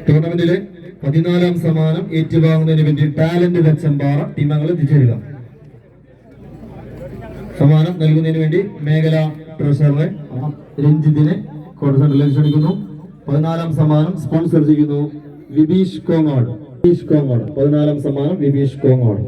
ടൂർണമെന്റിലെ 14ാം സമ്മാനം ഏറ്റുവാങ്ങുന്നതിന് വേണ്ടി ടാലന്റ് വെച്ചമ്പാറ ടീമംഗങ്ങൾ എത്തിച്ചേരുക. സമ്മാനം നൽകുന്നതിന് വേണ്ടി മേഖല ട്രഷററെ രഞ്ജിത്തിനെ കോട്ടസെന്ററിൽ ക്ഷണിക്കുന്നു. 14ാം സമ്മാനം സ്പോൺസർ ചെയ്യുന്നു വിബീഷ് കോങ്ങോട്. 14ാം സമ്മാനം വിബീഷ് കോങ്ങോട്.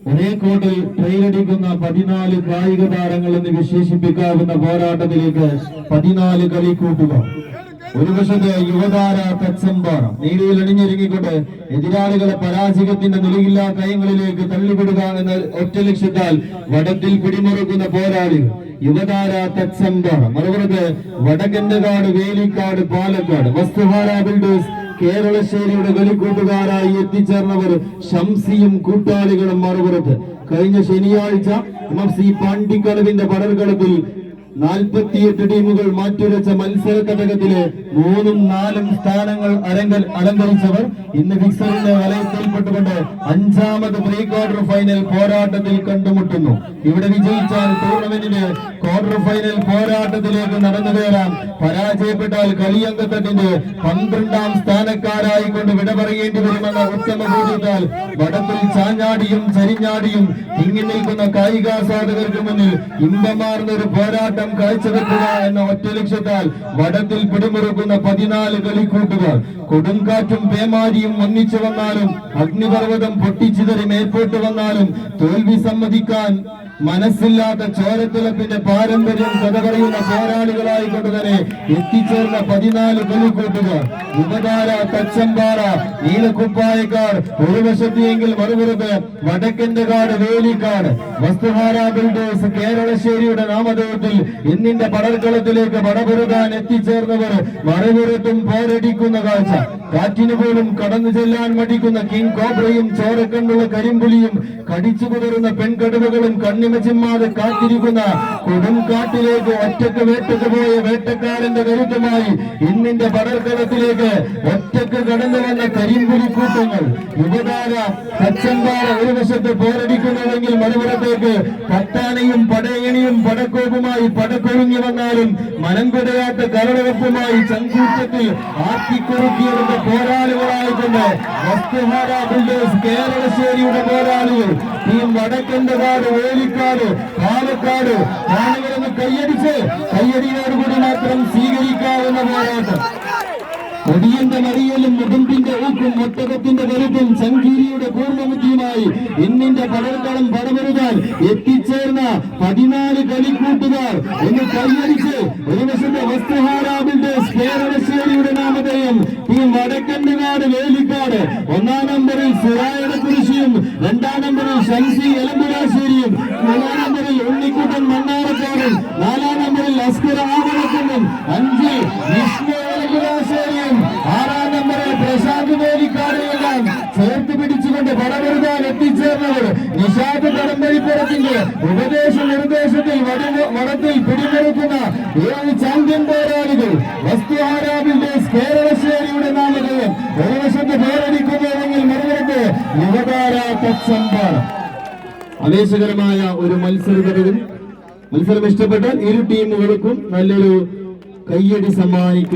ഒരേ കോട്ടിൽ ട്രെയിലടിക്കുന്ന 14 കായിക താരങ്ങൾ എന്ന് വിശേഷിപ്പിക്കാവുന്ന പോരാട്ടത്തിലേക്ക് 14 കളിക്കൂട്ടുക. ഒരു വശത്ത് യുവതാര തച്ചമ്പാറ നീതിയിൽ അണിഞ്ഞൊരുങ്ങിക്കൊണ്ട് എതിരാളികളെ പരാജയത്തിന്റെ നിലയില്ലാ കയങ്ങളിലേക്ക് തള്ളിവിടുക എന്ന ഒറ്റ ലക്ഷ്യത്താൽ വടത്തിൽ പിടിമുറുക്കുന്ന പോരാളികൾ യുവതാര തച്ചമ്പാറ. മറുപുറത്ത് വടകന്നകാട്, വേലിക്കാട്, പാലക്കാട് വസ്തുഹാര ബിൽഡേഴ്സ് കേരളശ്ശേരിയുടെ കളിക്കൂട്ടുകാരായി എത്തിച്ചേർന്നവർ ഷംസിയും കൂട്ടാളികളും. മറുപുറത്ത് കഴിഞ്ഞ ശനിയാഴ്ച MFC പാണ്ടിക്കടവിന്റെ പടർകളത്തിൽ 48 ടീമുകൾ മാറ്റുരച്ച മത്സര ഘടകത്തിലെ 3ഉം 4ഉം സ്ഥാനങ്ങൾ അലങ്കരിച്ചവർ ഇന്ന് ഫിക്സറിന്റെ വലയത്തിൽപ്പെട്ടുകൊണ്ട് 5ാമത് പ്രീ ക്വാർട്ടർ ഫൈനൽ പോരാട്ടത്തിൽ കണ്ടുമുട്ടുന്നു. ഇവിടെ വിജയിച്ചാൽ ടൂർണമെന്റിന്റെ ക്വാർട്ടർ ഫൈനൽ പോരാട്ടത്തിലേക്ക് നടന്നു കയറാം. പരാജയപ്പെട്ടാൽ കളിയങ്കത്തട്ടിന്റെ 12ാം സ്ഥാനക്കാരായിക്കൊണ്ട് വിട പറയേണ്ടി വരുമെന്ന ഉത്തമ ബോധ്യത്താൽ വടത്തിൽ ചാഞ്ഞാടിയും ചരിഞ്ഞാടിയും തിങ്ങി നിൽക്കുന്ന കായികാസ്വാദകർക്ക് മുന്നിൽ ഇമ്പമാർന്ന ഒരു പോരാട്ടം കാഴ്ചവെക്കുക എന്ന ഒറ്റ ലക്ഷ്യത്താൽ വടത്തിൽ പിടിമുറുക്കുന്ന 14 കളിക്കൂട്ടുകാർ. കൊടുങ്കാറ്റും പേമാരിയും ഒന്നിച്ചു വന്നാലും അഗ്നിപർവ്വതം പൊട്ടിച്ചിതറി മേൽപോട്ട് വന്നാലും തോൽവി സമ്മതിക്കാൻ മനസ്സില്ലാത്ത ചോരത്തിളപ്പിന്റെ പാരമ്പര്യം കഥ പറയുന്ന പോരാളികളായിക്കൊണ്ട് തന്നെ എത്തിച്ചേർന്ന 14 കളിക്കൂട്ടുകാർ. യുവതാര തച്ചമ്പാറ, നീലക്കുപ്പായക്കാർ ഒരു വശത്തെങ്കിൽ മറുപുറത്ത് വടക്കൻകാട്, വേലിക്കാട് വസ്തുഹാര ബിൽഡേഴ്സ് കേരളശ്ശേരിയുടെ നാമധേയത്തിൽ ഇന്നിന്റെ പടർക്കളത്തിലേക്ക് പടപുറകാൻ എത്തിച്ചേർന്നവർ മറുപുറത്തും പോരടിക്കുന്ന കാഴ്ച. കാറ്റിന് പോലും കടന്നു ചെല്ലാൻ മടിക്കുന്ന കിങ് കോബ്രയും ചോരക്കണ്ണുള്ള കരിമ്പുലിയും കടിച്ചു കുതിർന്ന പെൺകടുവകളും കണ്ണിമച്ചിമ്മാതെ കാത്തിരിക്കുന്ന കൊടുങ്കാട്ടിലേക്ക് ഒറ്റക്ക് വേട്ടക്ക് പോയ വേട്ടക്കാരന്റെ കരുത്തുമായി ഇന്നിന്റെ പടർക്കളത്തിലേക്ക് ഒറ്റക്ക് കടന്നു വന്ന കരിമ്പുലിക്കൂട്ടങ്ങൾ. യുവതാര തച്ചമ്പാറ ഒരു വശത്ത് പോരടിക്കുന്നുവെങ്കിൽ മറുപുറത്തേക്ക് പട്ടാനയും പടയണിയും പടക്കോപ്പുമായി പടക്കൊരുങ്ങി വന്നാലും മനംകൊടയാത്ത കരളവെപ്പുമായി ചങ്കൂറ്റത്തിൽ ആക്കിക്കൊടുക്കിയെടുത്ത പോരാളികളായിക്കൊണ്ട് വസ്തുഹാര ബിൽഡേഴ്സ് കേരളശ്ശേരിയുടെ പോരാളികൾ ടീം വടക്കൻകാട്, വേലിക്കാട്, പാലക്കാട് കാണികളെന്ന് കയ്യടിയോടുകൂടി മാത്രം സ്വീകരിക്കാവുന്ന പോരാട്ടം. കൊടിയന്റെ മറിയലും മുഖത്തിന്റെ ഊക്കും ഒട്ടകത്തിന്റെ കരുത്തും ചങ്കീരിയുടെ പൂർണ്ണബുദ്ധിയുമായി ഇന്നിന്റെ പടർക്കളം പടമരുതാൻ എത്തിച്ചേർന്ന 14 കളിക്കൂട്ടുകാർ ഒന്ന് കൈയടിച്ച് ഒരു വശത്തെ വസ്തുഹാര ബിൽഡേഴ്സ് കേരളശ്ശേരിയുടെ നാമധേയം ടീം വടക്കന്നുകാട് വേലിക്കാട്. ഒന്നാം നമ്പറിൽ സുറായുടെ കുരിശിയും, രണ്ടാം നമ്പറിൽ ഷംസി എലമ്പുരാശ്ശേരിയും, മൂന്നാം നമ്പറിൽ ഉണ്ണിക്കുട്ടൻ മണ്ണാറക്കാടും, നാലാം നമ്പറിൽ അസ്കർ ആവണക്കുന്നും, 5 വിഷ്ണു എലമ്പുരാശ്ശേരിയും, 6 നമ്പറിൽ പ്രശാന്ത് വേലിക്കാടുമെല്ലാം ചേർത്ത് പിടിച്ചുകൊണ്ട് പടവരുതാൻ എത്തിച്ചേർന്നവർ നിഷാദ് കടമ്പരിപ്പുറത്തിന്റെ ഉപദേശ നിർദ്ദേശത്തിൽ വടത്തിൽ പിടിമുറുക്കുന്ന 7 ചാമ്പ്യൻ പോരാളികൾ. വസ്തുഹാരാബിന്റെ കേരളശ്ശേരിയുടെ നാമധേയം ഒരു വശത്ത് പേരടിക്കുന്നുവെങ്കിൽ മറുപടി യുവതാര തത്സംബാർ. ആവേശകരമായ ഒരു മത്സരം ഇഷ്ടപ്പെട്ടാൽ ഇരു ടീമുകൾക്കും നല്ലൊരു കയ്യടി സമ്മാനിക്കുക.